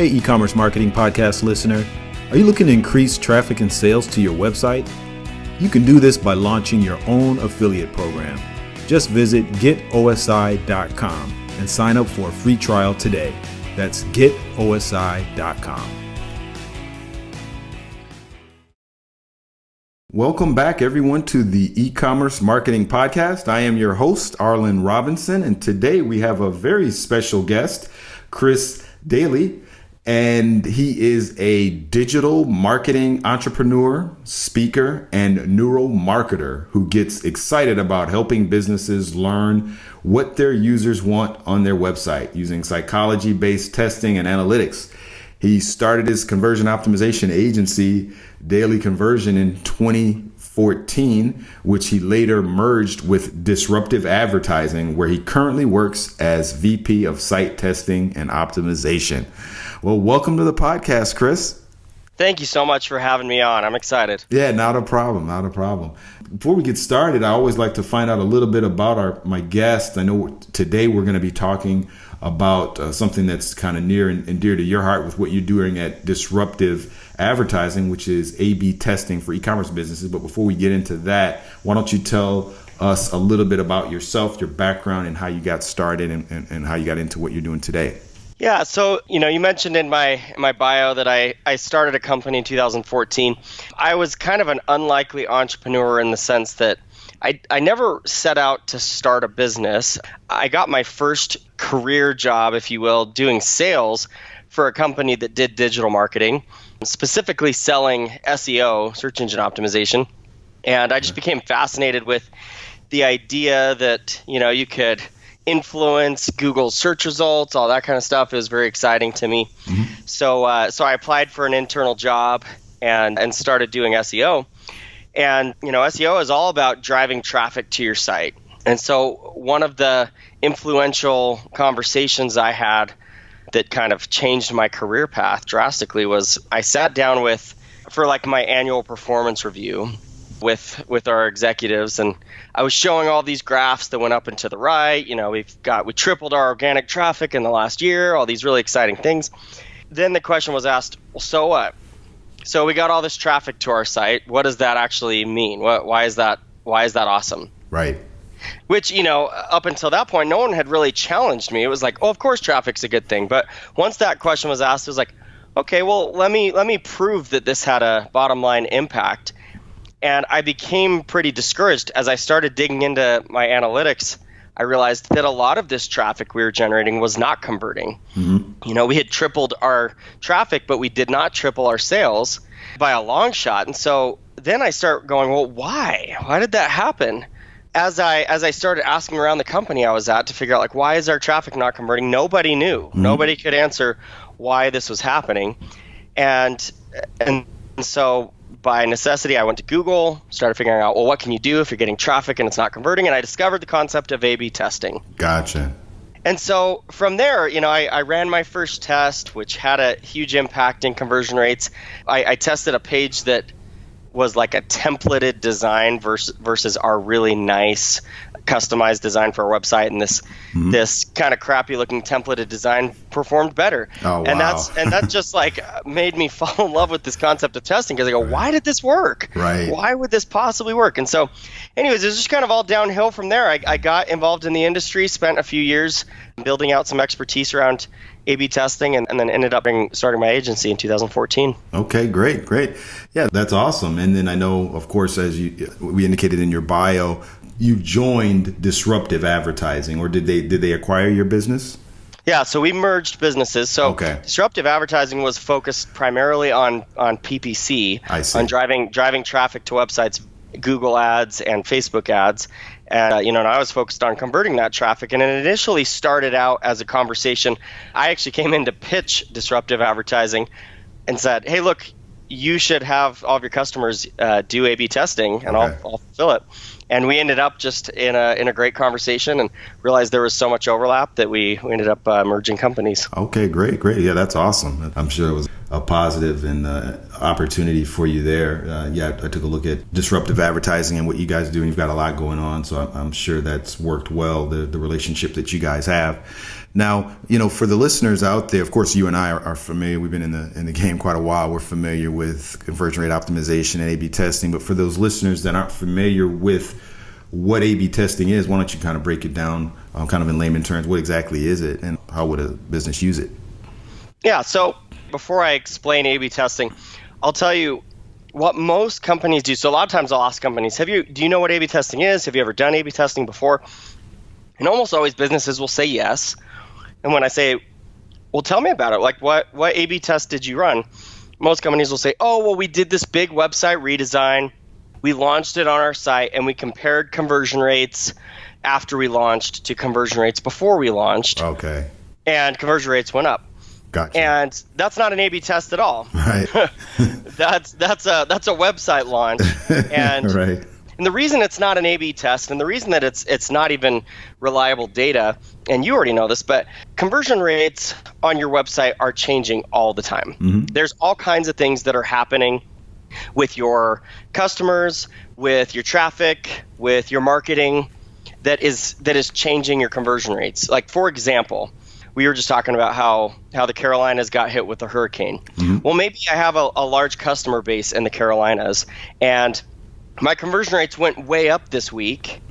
Hey, e-commerce marketing podcast listener. Are you looking to increase traffic and sales to your website? You can do this by launching your own affiliate program. Just visit getosi.com and sign up for a free trial today. That's getosi.com. Welcome back, everyone, to the e-commerce marketing podcast. I am your host, Arlen Robinson, and today we have a very special guest, Chris Daly. And he is a digital marketing entrepreneur, speaker, and neuromarketer who gets excited about helping businesses learn what their users want on their website using psychology-based testing and analytics. He started his conversion optimization agency, Daily Conversion, in 2014, which he later merged with Disruptive Advertising, where he currently works as VP of Site Testing and Optimization. Well, welcome to the podcast, Chris. Thank you so much for having me on. I'm excited. Yeah, not a problem. Before we get started, I always like to find out a little bit about my guest. I know today we're going to be talking about something that's kind of near and dear to your heart with what you're doing at Disruptive Advertising, which is A/B testing for e-commerce businesses. But before we get into that, why don't you tell us a little bit about yourself, your background, and how you got started and how you got into what you're doing today? Yeah, so you mentioned in my bio that I started a company in 2014. I was kind of an unlikely entrepreneur in the sense that I never set out to start a business. I got my first career job, if you will, doing sales for a company that did digital marketing, specifically selling SEO, search engine optimization. And I just became fascinated with the idea that, you could influence Google search results, all that kind of stuff. It was very exciting to me. Mm-hmm. So I applied for an internal job and started doing SEO. And, SEO is all about driving traffic to your site. And so one of the influential conversations I had that kind of changed my career path drastically was I sat down for my annual performance review with our executives, and I was showing all these graphs that went up and to the right. We tripled our organic traffic in the last year, all these really exciting things. Then the question was asked, well, so what? So we got all this traffic to our site. What does that actually mean? Why is that awesome? Right. Which, up until that point, no one had really challenged me. It was like, oh, of course traffic's a good thing. But once that question was asked, it was like, okay, well, let me prove that this had a bottom line impact. And I became pretty discouraged as I started digging into my analytics. I realized that a lot of this traffic we were generating was not converting. Mm-hmm. We had tripled our traffic, but we did not triple our sales by a long shot. And so then I start going, well, why? Why did that happen? As I started asking around the company I was at to figure out, why is our traffic not converting? Nobody knew. Mm-hmm. Nobody could answer why this was happening. And so by necessity, I went to Google, started figuring out, well, what can you do if you're getting traffic and it's not converting? And I discovered the concept of A/B testing. Gotcha. And so from there, I ran my first test, which had a huge impact in conversion rates. I tested a page that was like a templated design versus our really nice customized design for our website, and this kind of crappy looking templated design performed better. Oh, wow. And that just made me fall in love with this concept of testing, because I go, why did this work? Right. Why would this possibly work? And so anyways, it was just kind of all downhill from there. I got involved in the industry, spent a few years building out some expertise around A/B testing, and then ended up starting my agency in 2014. Okay, great. Yeah, that's awesome. And then I know, of course, as we indicated in your bio, you joined Disruptive Advertising, or did they acquire your business? Yeah, so we merged businesses. So okay. Disruptive Advertising was focused primarily on PPC, I see. on driving traffic to websites, Google ads and Facebook ads. And I was focused on converting that traffic. And it initially started out as a conversation. I actually came in to pitch Disruptive Advertising and said, hey, look, you should have all of your customers do A/B testing, and okay. I'll fulfill it. And we ended up just in a great conversation and realized there was so much overlap that we ended up merging companies. Okay, great. Yeah, that's awesome. I'm sure it was a positive and opportunity for you there. I took a look at disruptive advertising and what you guys do, and you've got a lot going on. So I'm sure that's worked well, the relationship that you guys have. Now, for the listeners out there, of course, you and I are familiar. We've been in the game quite a while. We're familiar with conversion rate optimization and A/B testing. But for those listeners that aren't familiar with what A/B testing is, why don't you kind of break it down kind of in layman terms? What exactly is it, and how would a business use it? Yeah, so before I explain A/B testing, I'll tell you what most companies do. So a lot of times I'll ask companies, do you know what A/B testing is? Have you ever done A/B testing before? And almost always businesses will say yes. And when I say, well, tell me about it. Like, what A/B test did you run? Most companies will say, oh, well, we did this big website redesign. We launched it on our site, and we compared conversion rates after we launched to conversion rates before we launched. Okay. And conversion rates went up. Gotcha. And that's not an A/B test at all. Right. that's a website launch. And right. And the reason it's not an A/B test, and the reason that it's not even reliable data, and you already know this, but conversion rates on your website are changing all the time. Mm-hmm. There's all kinds of things that are happening with your customers, with your traffic, with your marketing that is changing your conversion rates. Like, for example, we were just talking about how the Carolinas got hit with a hurricane. Mm-hmm. Well, maybe I have a large customer base in the Carolinas, and my conversion rates went way up this week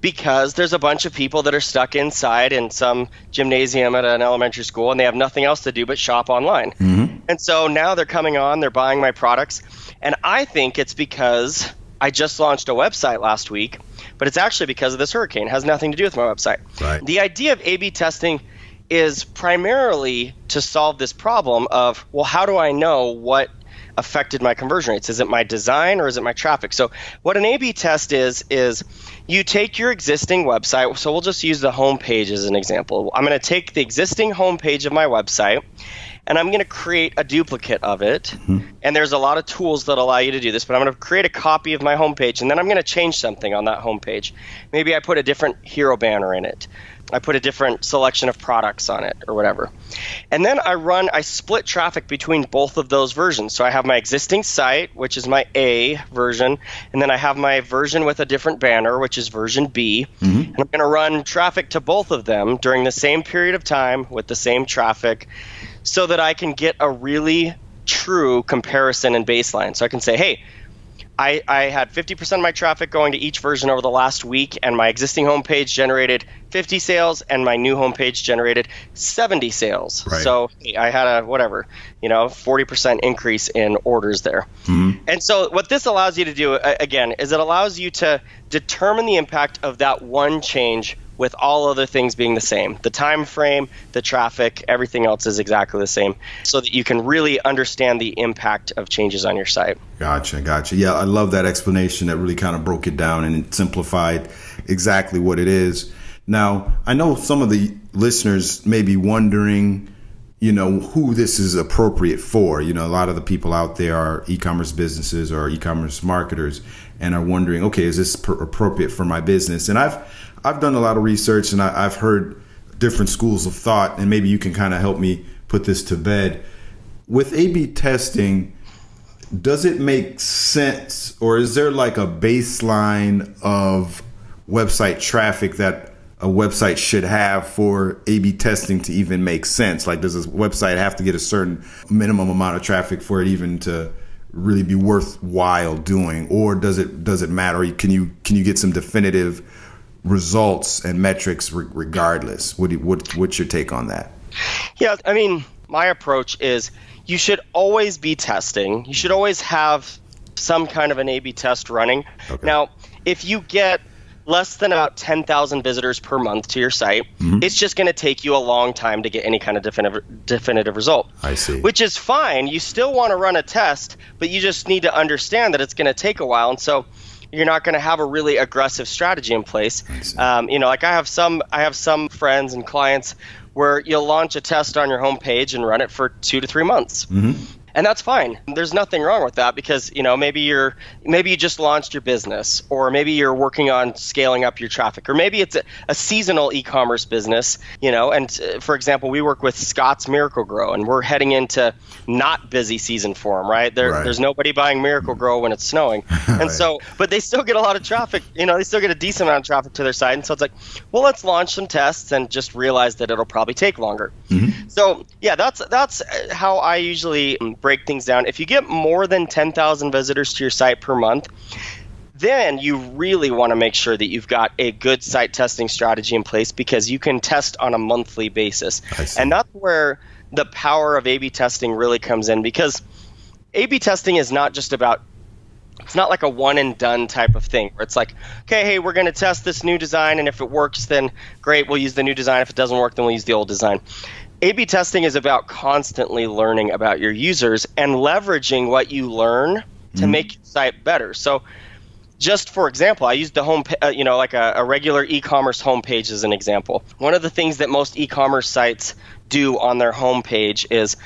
because there's a bunch of people that are stuck inside in some gymnasium at an elementary school, and they have nothing else to do but shop online. Mm-hmm. And so now they're coming on, they're buying my products, and I think it's because I just launched a website last week, but it's actually because of this hurricane. It has nothing to do with my website. Right. The idea of A/B testing is primarily to solve this problem of, well, how do I know what affected my conversion rates? Is it my design or is it my traffic? So what an A/B test is you take your existing website. So we'll just use the home page as an example. I'm going to take the existing home page of my website, and I'm going to create a duplicate of it. Mm-hmm. And there's a lot of tools that allow you to do this, but I'm going to create a copy of my home page, and then I'm going to change something on that home page. Maybe I put a different hero banner in it. I put a different selection of products on it or whatever. And then I split traffic between both of those versions. So I have my existing site, which is my A version, and then I have my version with a different banner, which is version B. Mm-hmm. And I'm going to run traffic to both of them during the same period of time with the same traffic so that I can get a really true comparison and baseline. So I can say, hey, I had 50% of my traffic going to each version over the last week, and my existing homepage generated 50 sales, and my new homepage generated 70 sales. Right. So I had a 40% increase in orders there. Mm-hmm. And so what this allows you to do, again, is it allows you to determine the impact of that one change with all other things being the same. The time frame, the traffic, everything else is exactly the same, so that you can really understand the impact of changes on your site. Gotcha. Yeah, I love that explanation. That really kind of broke it down and it simplified exactly what it is. Now, I know some of the listeners may be wondering, who this is appropriate for. A lot of the people out there are e-commerce businesses or e-commerce marketers and are wondering, okay, is this appropriate for my business? And I've done a lot of research, and I've heard different schools of thought, and maybe you can kind of help me put this to bed. With A/B testing, does it make sense, or is there like a baseline of website traffic that a website should have for A/B testing to even make sense? Like, does this website have to get a certain minimum amount of traffic for it even to really be worthwhile doing, or does it matter? Can you get some definitive results and metrics regardless? What's your take on that? Yeah, I mean, my approach is you should always be testing. You should always have some kind of an A/B test running. Okay. Now, if you get less than about 10,000 visitors per month to your site, mm-hmm. it's just going to take you a long time to get any kind of definitive result. I see. Which is fine. You still want to run a test, but you just need to understand that it's going to take a while. And so you're not going to have a really aggressive strategy in place. Like I have some friends and clients where you'll launch a test on your homepage and run it for 2 to 3 months. Mm-hmm. And that's fine. There's nothing wrong with that because, maybe you just launched your business, or maybe you're working on scaling up your traffic, or maybe it's a seasonal e-commerce business, and for example, we work with Scott's Miracle-Gro, and we're heading into not busy season for them, right? There's nobody buying Miracle-Gro when it's snowing. And Right. so, but they still get a lot of traffic, they still get a decent amount of traffic to their site. And so it's like, well, let's launch some tests and just realize that it'll probably take longer. So yeah, that's how I usually break things down. If you get more than 10,000 visitors to your site per month, then you really want to make sure that you've got a good site testing strategy in place, because you can test on a monthly basis. And that's where the power of A/B testing really comes in, because A/B testing is not just about, it's not like a one and done type of thing where it's like, okay, hey, we're going to test this new design, and if it works, then great, we'll use the new design. If it doesn't work, then we'll use the old design. A/B testing is about constantly learning about your users and leveraging what you learn to make your site better. So just for example, I used the home, like a regular e-commerce homepage as an example. One of the things that most e-commerce sites do on their homepage is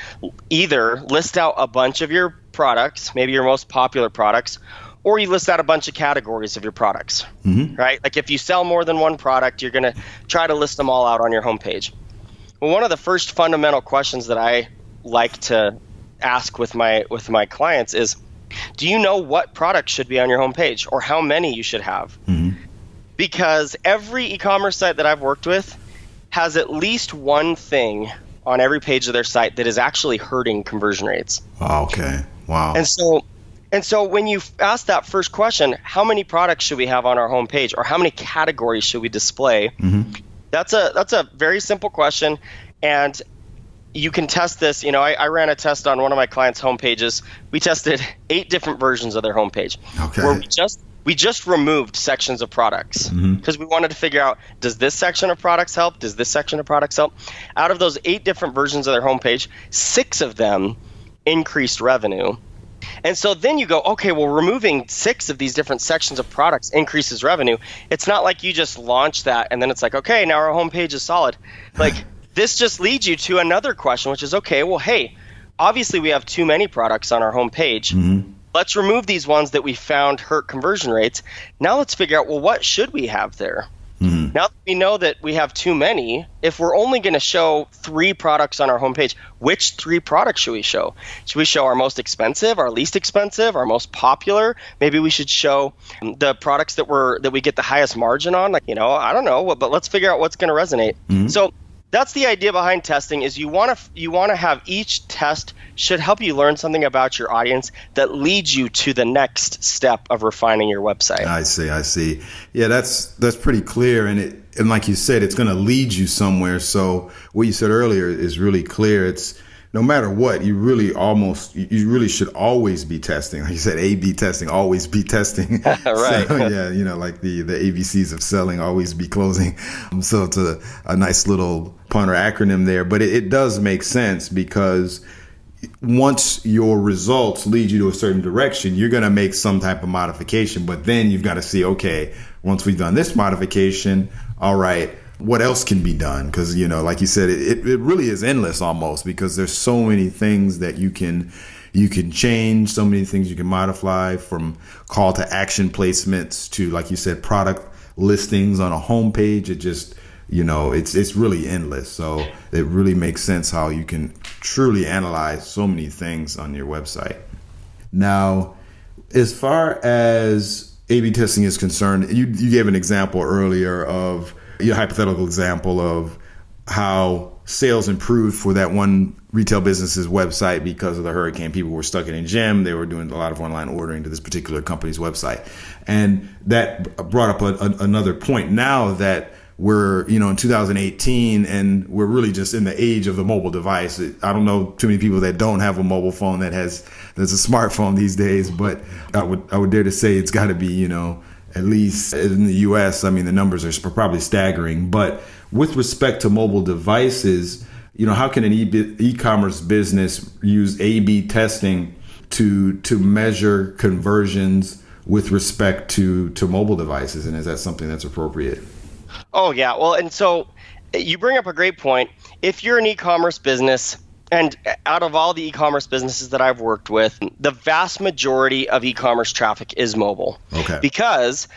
either list out a bunch of your products, maybe your most popular products, or you list out a bunch of categories of your products, right? Like if you sell more than one product, you're going to try to list them all out on your homepage. Well, one of the first fundamental questions that I like to ask with my clients is, do you know what products should be on your homepage, or how many you should have? Because every e-commerce site that I've worked with has at least one thing on every page of their site that is actually hurting conversion rates. Okay. Wow. And so when you ask that first question, how many products should we have on our homepage, or how many categories should we display? That's a very simple question, and you can test this. I ran a test on one of my clients' homepages. We tested 8 different versions of their homepage, where we just removed sections of products because we wanted to figure out, does this section of products help? Does this section of products help? Out of those 8 different versions of their homepage, 6 of them increased revenue. And so then you go, okay, well, removing 6 of these different sections of products increases revenue. It's not like you just launch that and then it's like, okay, now our homepage is solid. Like this just leads you to another question, which is, okay, well, hey, obviously we have too many products on our homepage. Let's remove these ones that we found hurt conversion rates. Now let's figure out, well, what should we have there? Now that we know that we have too many, if we're only going to show 3 products on our homepage, which 3 products should we show? Should we show our most expensive, our least expensive, our most popular? Maybe we should show the products that we get the highest margin on. Like, I don't know, but let's figure out what's going to resonate. So that's the idea behind testing, is you want to have each test should help you learn something about your audience that leads you to the next step of refining your website. I see. Yeah, that's pretty clear, and like you said, it's going to lead you somewhere. So what you said earlier is really clear. It's no matter what, you really should always be testing. Like you said, A/B testing, always be testing. Right. So, yeah, like the ABCs of selling, always be closing. So it's a nice little pun or acronym there, but it does make sense, because once your results lead you to a certain direction, you're going to make some type of modification, but then you've got to see, okay, once we've done this modification, all right, what else can be done? Because, like you said, it really is endless almost, because there's so many things that you can change, so many things you can modify, from call to action placements to, like you said, product listings on a homepage. It just, it's really endless. So it really makes sense how you can truly analyze so many things on your website. Now, as far as A/B testing is concerned, you gave an example earlier of your hypothetical example of how sales improved for that one retail business's website because of the hurricane. People were stuck in a gym. They were doing a lot of online ordering to this particular company's website. And that brought up another point. Now that we're, in 2018 and we're really just in the age of the mobile device. I don't know too many people that don't have a mobile phone that's a smartphone these days, but I would dare to say it's got to be, at least in the US, the numbers are probably staggering. But with respect to mobile devices, how can an e-commerce business use A/B testing to measure conversions with respect to mobile devices? And is that something that's appropriate? Oh, yeah. Well, and so you bring up a great point. If you're an e-commerce business, And out of all the e-commerce businesses that I've worked with, the vast majority of e-commerce traffic is mobile. Okay. Because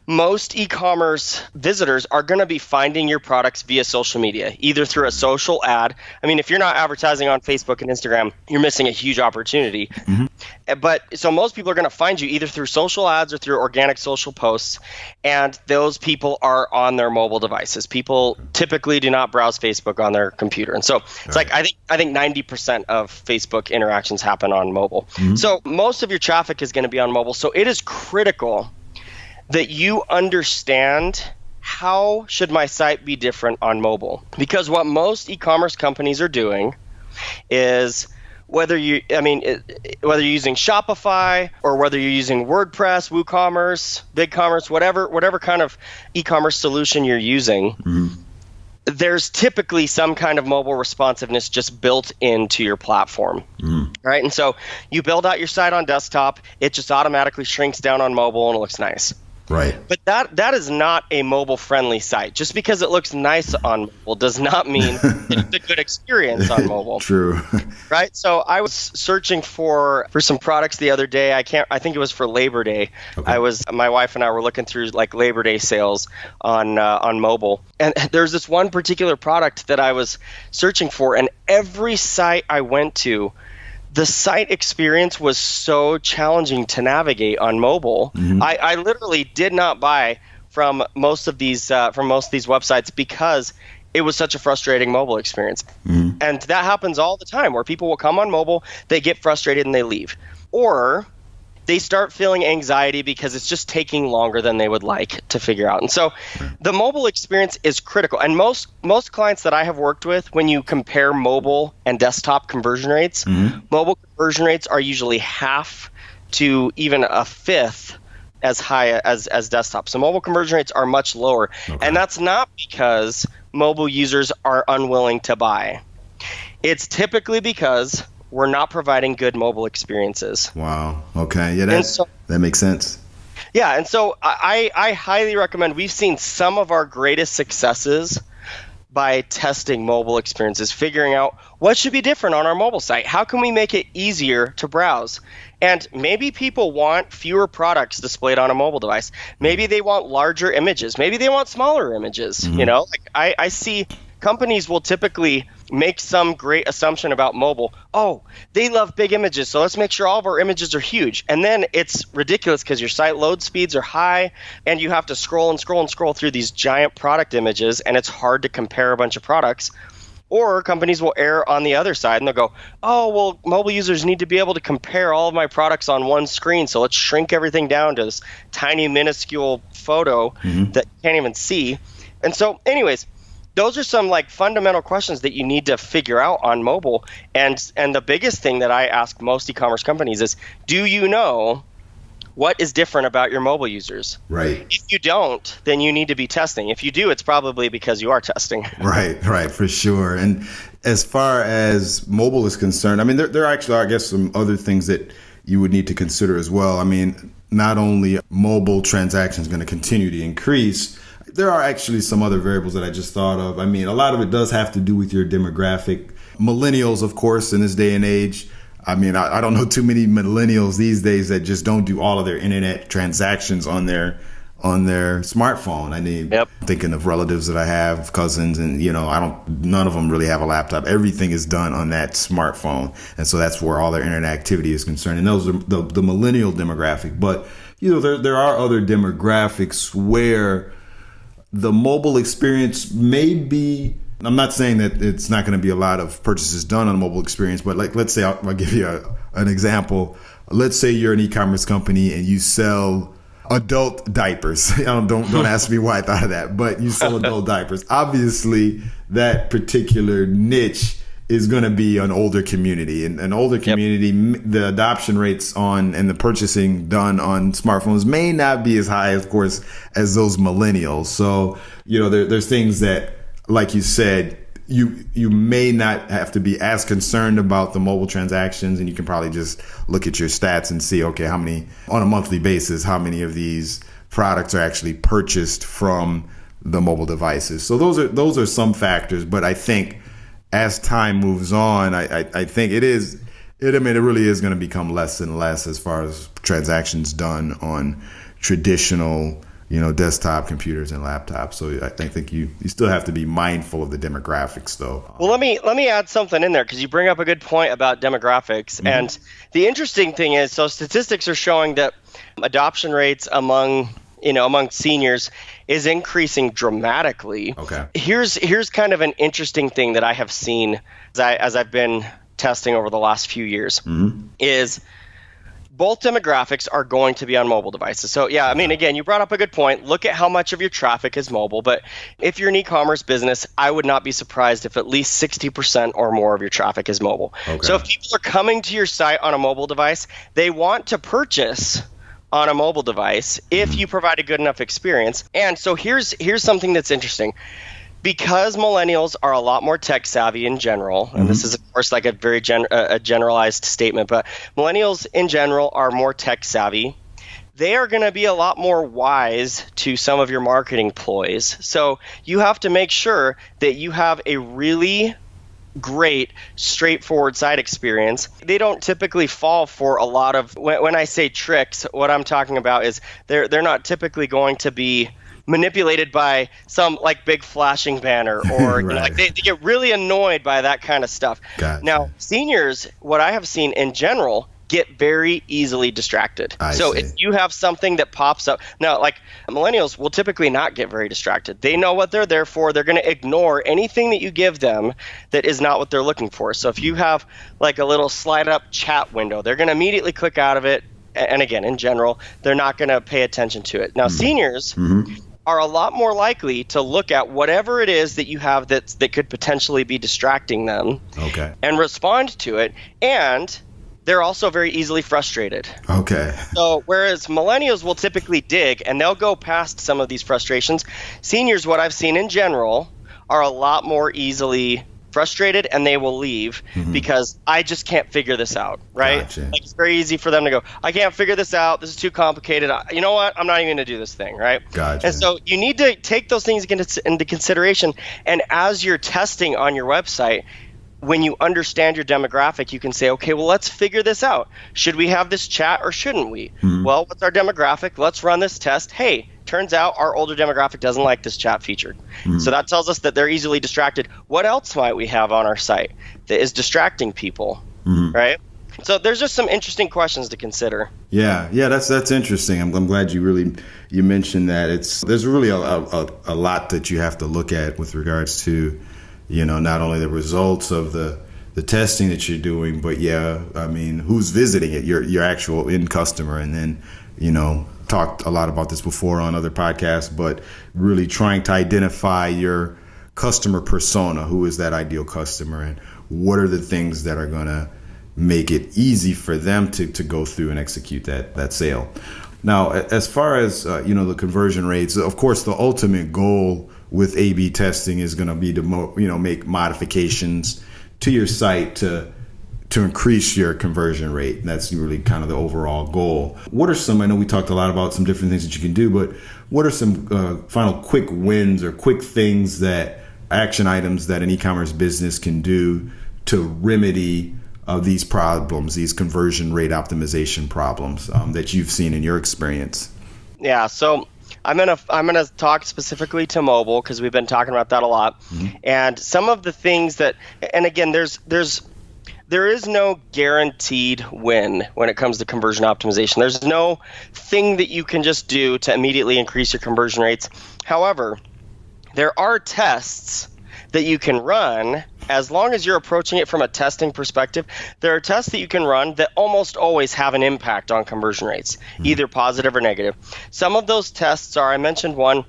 most e-commerce visitors are going to be finding your products via social media, either through a social ad. I mean, if you're not advertising on Facebook and Instagram, you're missing a huge opportunity. But so most people are going to find you either through social ads or through organic social posts, and those people are on their mobile devices. People typically do not browse Facebook on their computer, and so it's like I think 90% of Facebook interactions happen on mobile. So most of your traffic is going to be on mobile. So it is critical that you understand how should my site be different on mobile. Because what most e-commerce companies are doing is whether you're using Shopify or whether you're using WordPress, WooCommerce, BigCommerce, whatever kind of e-commerce solution you're using, there's typically some kind of mobile responsiveness just built into your platform, right? And so you build out your site on desktop, it just automatically shrinks down on mobile and it looks nice. Right. But that is not a mobile-friendly site. Just because it looks nice on mobile does not mean it's a good experience on mobile. True. Right? So I was searching for some products the other day. I think it was for Labor Day. Okay. My wife and I were looking through like Labor Day sales on mobile. And there's this one particular product that I was searching for, and every site I went to, the site experience was so challenging to navigate on mobile. I literally did not buy from most of these websites because it was such a frustrating mobile experience. And that happens all the time where people will come on mobile, they get frustrated and they leave. Or they start feeling anxiety because it's just taking longer than they would like to figure out. And so the mobile experience is critical. And most clients that I have worked with, when you compare mobile and desktop conversion rates, mobile conversion rates are usually half to even a fifth as high as desktop. So mobile conversion rates are much lower. And that's not because mobile users are unwilling to buy. It's typically because we're not providing good mobile experiences. Wow. Okay. Yeah, that makes sense. Yeah, and so I highly recommend. We've seen some of our greatest successes by testing mobile experiences, figuring out what should be different on our mobile site. How can we make it easier to browse? And maybe people want fewer products displayed on a mobile device. Maybe they want larger images. Maybe they want smaller images. You know, like I see companies will typically make some great assumption about mobile. Oh, they love big images, so let's make sure all of our images are huge. And then it's ridiculous because your site load speeds are high and you have to scroll and scroll and scroll through these giant product images, and it's hard to compare a bunch of products. Or companies will err on the other side and they'll go, oh, well, mobile users need to be able to compare all of my products on one screen, so let's shrink everything down to this tiny, minuscule photo that you can't even see. And so anyways, those are some like fundamental questions that you need to figure out on mobile. And the biggest thing that I ask most e-commerce companies is, do you know what is different about your mobile users? Right. If you don't, then you need to be testing. If you do, it's probably because you are testing. Right, for sure. And as far as mobile is concerned, I mean, there actually are, I guess, some other things that you would need to consider as well. I mean, not only mobile transactions going to continue to increase, there are actually some other variables that I just thought of. I mean, a lot of it does have to do with your demographic. Millennials, of course, in this day and age. I mean, I don't know too many millennials these days that just don't do all of their internet transactions on their smartphone. I mean, thinking of relatives that I have, cousins, and none of them really have a laptop. Everything is done on that smartphone, and so that's where all their internet activity is concerned. And those are the millennial demographic. But there are other demographics where the mobile experience may be, I'm not saying that it's not going to be a lot of purchases done on a mobile experience, but like, let's say, I'll give you an example. Let's say you're an e-commerce company and you sell adult diapers. Don't ask me why I thought of that, but you sell adult diapers. Obviously, that particular niche is going to be an older community, and an older community, the adoption rates and the purchasing done on smartphones may not be as high, of course, as those millennials. So, there's things that, like you said, you may not have to be as concerned about the mobile transactions, and you can probably just look at your stats and see, okay, how many on a monthly basis, how many of these products are actually purchased from the mobile devices. So those are some factors, but I think as time moves on, I think it really is going to become less and less as far as transactions done on traditional, desktop computers and laptops. So I think you still have to be mindful of the demographics, though. Well, let me add something in there, because you bring up a good point about demographics. Mm-hmm. And the interesting thing is, so statistics are showing that adoption rates among seniors is increasing dramatically. Okay. Here's kind of an interesting thing that I have seen as I've been testing over the last few years, mm-hmm. is both demographics are going to be on mobile devices. So yeah, I mean, again, you brought up a good point. Look at how much of your traffic is mobile. But if you're an e-commerce business, I would not be surprised if at least 60% or more of your traffic is mobile. Okay. So if people are coming to your site on a mobile device, they want to purchase on a mobile device if you provide a good enough experience. And so here's something that's interesting. Because millennials are a lot more tech savvy in general, and mm-hmm. this is, of course, like a very generalized statement, but millennials in general are more tech savvy. They are going to be a lot more wise to some of your marketing ploys. So you have to make sure that you have a really great, straightforward site experience. They don't typically fall for a lot of, when I say tricks, what I'm talking about is they're not typically going to be manipulated by some like big flashing banner or right. They get really annoyed by that kind of stuff. Gotcha. Now, seniors, what I have seen in general, get very easily distracted. So if you have something that pops up, now like millennials will typically not get very distracted. They know what they're there for. They're going to ignore anything that you give them that is not what they're looking for. So if you have like a little slide up chat window, they're going to immediately click out of it. And again, in general, they're not going to pay attention to it. Now, seniors are a lot more likely to look at whatever it is that you have that could potentially be distracting them, and respond to it. And they're also very easily frustrated. Okay. So whereas millennials will typically dig and they'll go past some of these frustrations, seniors, what I've seen in general, are a lot more easily frustrated, and they will leave because I just can't figure this out, right? Gotcha. Like it's very easy for them to go, I can't figure this out. This is too complicated. You know what? I'm not even going to do this thing, right? Gotcha. And so you need to take those things into consideration. And as you're testing on your website, when you understand your demographic, you can say, okay, well, let's figure this out. Should we have this chat or shouldn't we? Well, what's our demographic? Let's run this test. Hey, turns out our older demographic doesn't like this chat feature. So that tells us that they're easily distracted. What else might we have on our site that is distracting people, right? So there's just some interesting questions to consider. Yeah, that's interesting. I'm glad you mentioned that. There's really a lot that you have to look at with regards to, not only the results of the testing that you're doing, but who's visiting it, your actual end customer. And then, talked a lot about this before on other podcasts, but really trying to identify your customer persona. Who is that ideal customer, and what are the things that are going to make it easy for them to go through and execute that sale. Now, as far as, the conversion rates, of course, the ultimate goal with A/B testing is going to be to make modifications to your site to increase your conversion rate. And that's really kind of the overall goal. What are some, I know we talked a lot about some different things that you can do, but what are some final quick wins or quick things action items that an e-commerce business can do to remedy these problems, these conversion rate optimization problems that you've seen in your experience? Yeah, so I'm gonna talk specifically to mobile because we've been talking about that a lot. And some of the things that, and again, there is no guaranteed win when it comes to conversion optimization. There's no thing that you can just do to immediately increase your conversion rates. However, there are tests that you can run as long as you're approaching it from a testing perspective. There are tests that you can run that almost always have an impact on conversion rates, either positive or negative. Some of those tests are, I mentioned one,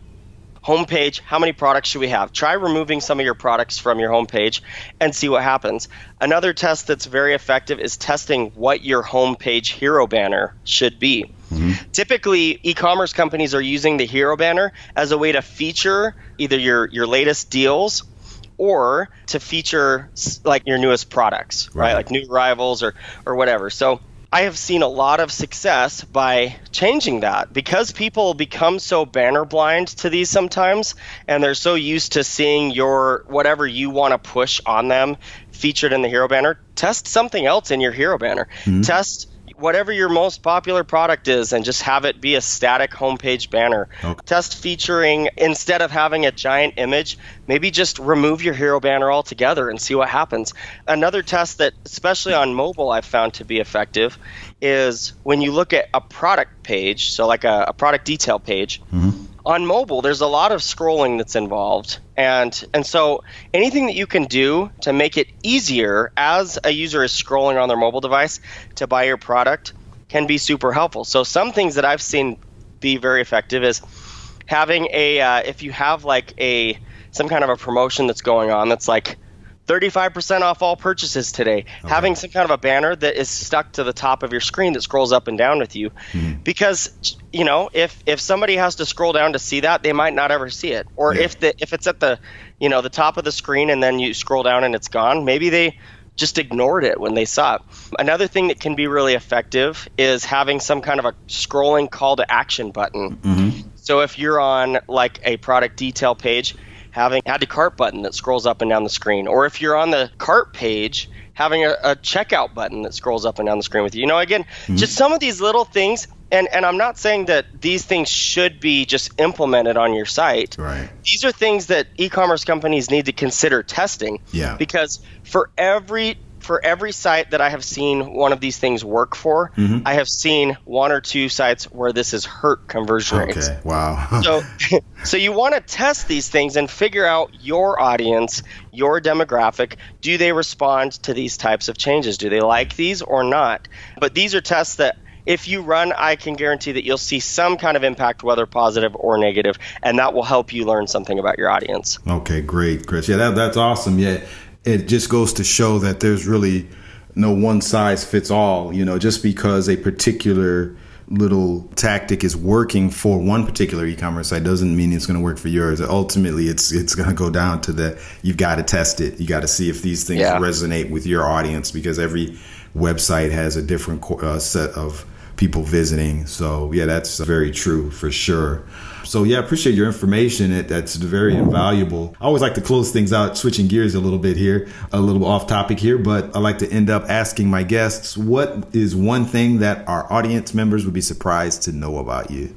homepage, how many products should we have? Try removing some of your products from your homepage and see what happens. Another test that's very effective is testing what your homepage hero banner should be. Typically, e-commerce companies are using the hero banner as a way to feature either your latest deals or to feature like your newest products, right? Like new arrivals or whatever. So I have seen a lot of success by changing that, because people become so banner blind to these sometimes, and they're so used to seeing your whatever you want to push on them featured in the hero banner. Test something else in your hero banner. Test whatever your most popular product is and just have it be a static homepage banner. Okay. Test featuring, instead of having a giant image, maybe just remove your hero banner altogether and see what happens. Another test that, especially on mobile, I've found to be effective is when you look at a product page, so like a product detail page. On mobile, there's a lot of scrolling that's involved. And so anything that you can do to make it easier as a user is scrolling on their mobile device to buy your product can be super helpful. So some things that I've seen be very effective is having if you have like some kind of a promotion that's going on that's like 35% off all purchases today, having some kind of a banner that is stuck to the top of your screen that scrolls up and down with you. Because, if somebody has to scroll down to see that, they might not ever see it. Or if it's at the top of the screen and then you scroll down and it's gone, maybe they just ignored it when they saw it. Another thing that can be really effective is having some kind of a scrolling call to action button. So if you're on like a product detail page, having add to cart button that scrolls up and down the screen. Or if you're on the cart page, having a checkout button that scrolls up and down the screen with you. Again, just some of these little things. And I'm not saying that these things should be just implemented on your site. Right. These are things that e-commerce companies need to consider testing. Yeah. Because for every site that I have seen one of these things work for, I have seen one or two sites where this has hurt conversion rates. Okay, wow. So you want to test these things and figure out your audience, your demographic. Do they respond to these types of changes? Do they like these or not? But these are tests that if you run, I can guarantee that you'll see some kind of impact, whether positive or negative, and that will help you learn something about your audience. Okay, great, Chris. Yeah, that's awesome. Yeah. It just goes to show that there's really no one size fits all, just because a particular little tactic is working for one particular e-commerce site doesn't mean it's going to work for yours. Ultimately, it's going to go down to you've got to test it. You got to see if these things resonate with your audience, because every website has a different set of people visiting. So yeah, that's very true for sure. So yeah, I appreciate your information. That's very invaluable. I always like to close things out, switching gears a little bit here, a little off topic here, but I like to end up asking my guests, what is one thing that our audience members would be surprised to know about you?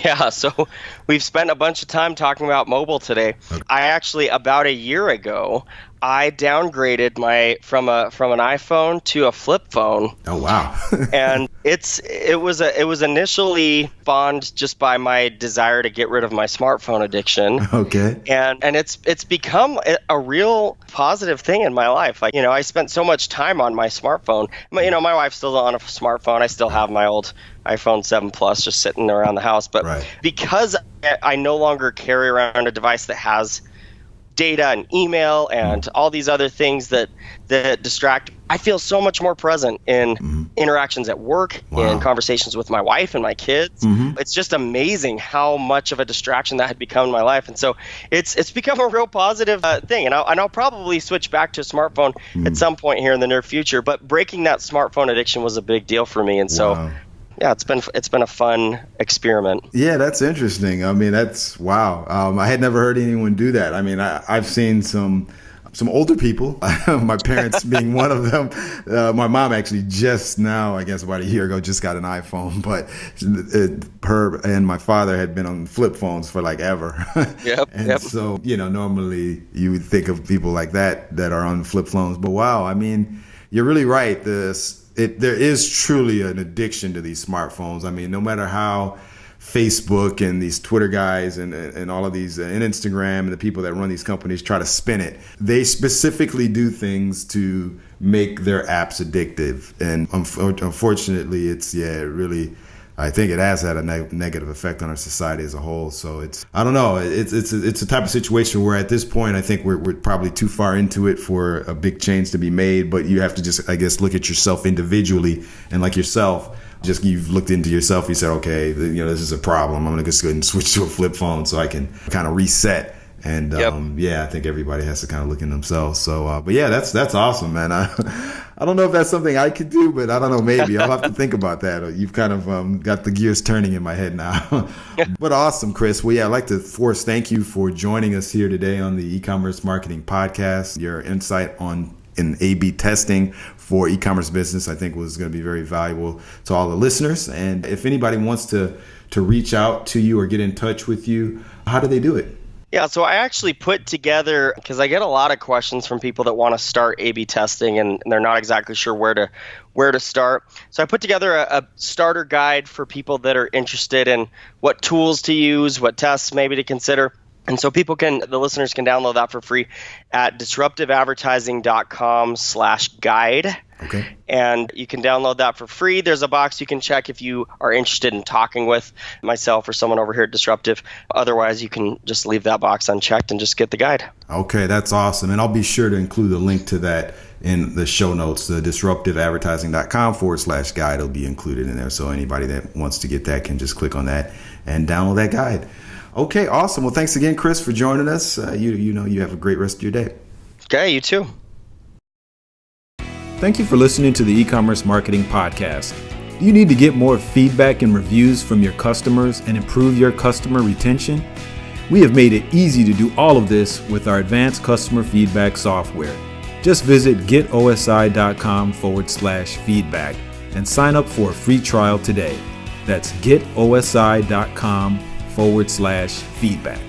Yeah, so we've spent a bunch of time talking about mobile today. Okay. I actually, about a year ago, I downgraded from an iPhone to a flip phone. Oh wow! And it was initially spawned just by my desire to get rid of my smartphone addiction. Okay. And it's become a real positive thing in my life. Like, I spent so much time on my smartphone. My wife's still on a smartphone. I still have my old iPhone 7 Plus just sitting around the house. But because I no longer carry around a device that has data and email and all these other things that distract, I feel so much more present in interactions at work, in conversations with my wife and my kids. It's just amazing how much of a distraction that had become in my life. And so it's become a real positive thing. And I'll probably switch back to a smartphone at some point here in the near future. But breaking that smartphone addiction was a big deal for me. And so yeah, it's been a fun experiment. Yeah, that's interesting. I mean, that's wow. I had never heard anyone do that. I mean, I've seen some older people, my parents being one of them. My mom actually just now, I guess about a year ago, just got an iPhone, but her and my father had been on flip phones for like ever. So, normally you would think of people like that are on flip phones, but wow, I mean, you're really right. There is truly an addiction to these smartphones. I mean, no matter how Facebook and these Twitter guys and all of these and Instagram and the people that run these companies try to spin it, they specifically do things to make their apps addictive. And unfortunately, really, I think it has had a negative effect on our society as a whole. So I don't know. It's a type of situation where at this point, I think we're probably too far into it for a big change to be made. But you have to just, I guess, look at yourself individually, and like yourself, just you've looked into yourself. You said, okay, this is a problem. I'm gonna just go ahead and switch to a flip phone so I can kind of reset. And I think everybody has to kind of look in themselves. So, but yeah, that's awesome, man. I I don't know if that's something I could do, but I don't know, maybe. I'll have to think about that. You've kind of got the gears turning in my head now. But awesome, Chris. Well, yeah, I'd like to thank you for joining us here today on the e-commerce marketing podcast. Your insight on in A/B testing for e-commerce business, I think, was going to be very valuable to all the listeners. And if anybody wants to reach out to you or get in touch with you, how do they do it? Yeah, so I actually put together, because I get a lot of questions from people that want to start A/B testing and they're not exactly sure where to start. So I put together a starter guide for people that are interested in what tools to use, what tests maybe to consider. And so the listeners can download that for free at disruptiveadvertising.com/guide. Okay. And you can download that for free. There's a box you can check if you are interested in talking with myself or someone over here at Disruptive. Otherwise, you can just leave that box unchecked and just get the guide. Okay, that's awesome. And I'll be sure to include a link to that in the show notes. The disruptiveadvertising.com/guide will be included in there. So anybody that wants to get that can just click on that and download that guide. Okay, awesome. Well, thanks again, Chris, for joining us. You have a great rest of your day. Okay, you too. Thank you for listening to the e-commerce marketing podcast. Do you need to get more feedback and reviews from your customers and improve your customer retention? We have made it easy to do all of this with our advanced customer feedback software. Just visit getosi.com/feedback and sign up for a free trial today. That's getosi.com/feedback.